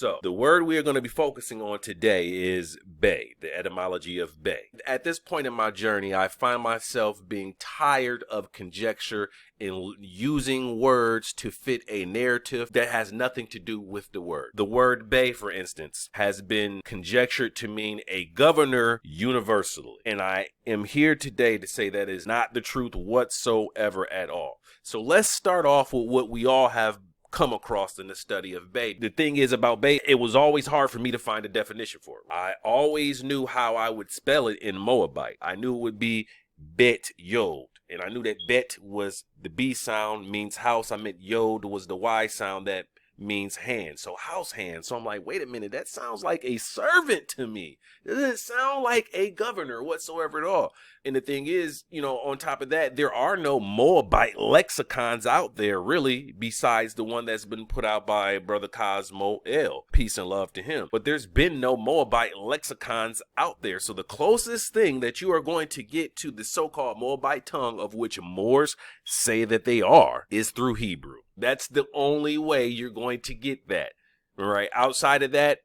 So the word we are going to be focusing on today is Bey, the etymology of Bey. At this point in my journey, I find myself being tired of conjecture and using words to fit a narrative that has nothing to do with the word. The word Bey, for instance, has been conjectured to mean a governor universally. And I am here today to say that is not the truth whatsoever at all. So let's start off with what we all have come across in the study of Bey. The thing is about Bey, it was always hard for me to find a definition for it. I always knew how I would spell it in Moabite. I knew it would be Bet Yod. And I knew that Bet was the B sound, means house. I meant Yod was the Y sound that means hand. So house hand. So I'm like, wait a minute, that sounds like a servant to me. It doesn't sound like a governor whatsoever at all. And the thing is, on top of that, there are no Moabite lexicons out there really, besides the one that's been put out by Brother Cosmo L. Peace and love to him. But there's been no Moabite lexicons out there. So the closest thing that you are going to get to the so-called Moabite tongue, of which Moors say that they are, is through Hebrew. That's the only way you're going to get that. All right. Outside of that,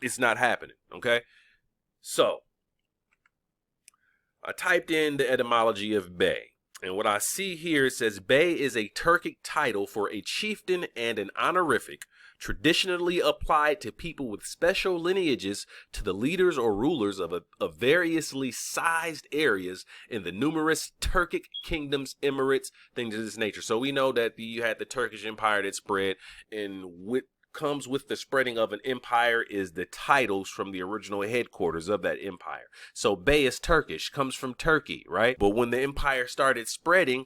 it's not happening. Okay. So I typed in the etymology of Bey, and what I see here, it says Bey is a Turkic title for a chieftain and an honorific traditionally applied to people with special lineages to the leaders or rulers of variously sized areas in the numerous Turkic kingdoms, emirates, things of this nature. So we know that you had the Turkish Empire that spread, and what comes with the spreading of an empire is the titles from the original headquarters of that empire. So Bey is Turkish, comes from Turkey, right? But when the empire started spreading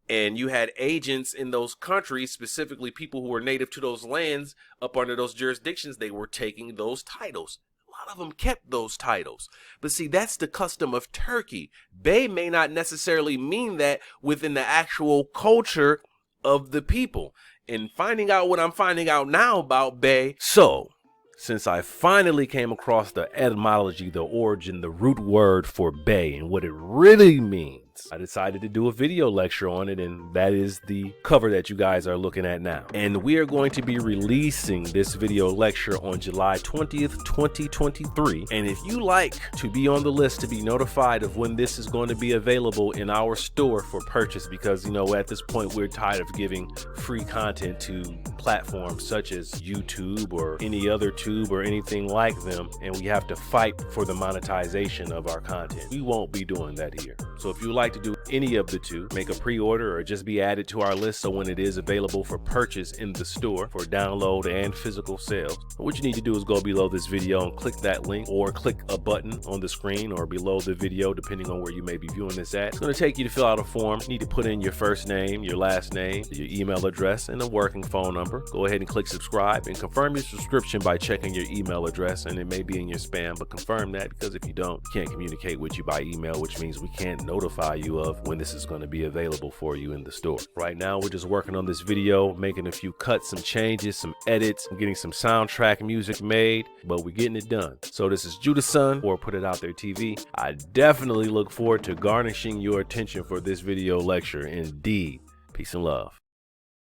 and you had agents in those countries, specifically people who were native to those lands up under those jurisdictions, they were taking those titles. A lot of them kept those titles. But see, that's the custom of Turkey. Bey may not necessarily mean that within the actual culture of the people. And finding out what I'm finding out now about Bey. So, since I finally came across the etymology, the origin, the root word for Bey and what it really means, I decided to do a video lecture on it, and that is the cover that you guys are looking at now. And we are going to be releasing this video lecture on July 20th, 2023. And if you like to be on the list to be notified of when this is going to be available in our store for purchase, because, at this point, we're tired of giving free content to platforms such as YouTube or any other tube or anything like them, and we have to fight for the monetization of our content. We won't be doing that here. So if you like to do any of the two, make a pre-order or just be added to our list so when it is available for purchase in the store for download and physical sales, what you need to do is go below this video and click that link, or click a button on the screen or below the video, depending on where you may be viewing this at. It's going to take you to fill out a form. You need to put in your first name, your last name, your email address, and a working phone number. Go ahead and click subscribe and confirm your subscription by checking your email address, and it may be in your spam, but confirm that, because if you don't, we can't communicate with you by email, which means we can't notify you of when this is going to be available for you in the store. Right now, we're just working on this video, making a few cuts, some changes, some edits, getting some soundtrack music made, but we're getting it done. So this is Judas Son, or Put It Out There TV. I definitely look forward to garnishing your attention for this video lecture. Indeed. Peace and love.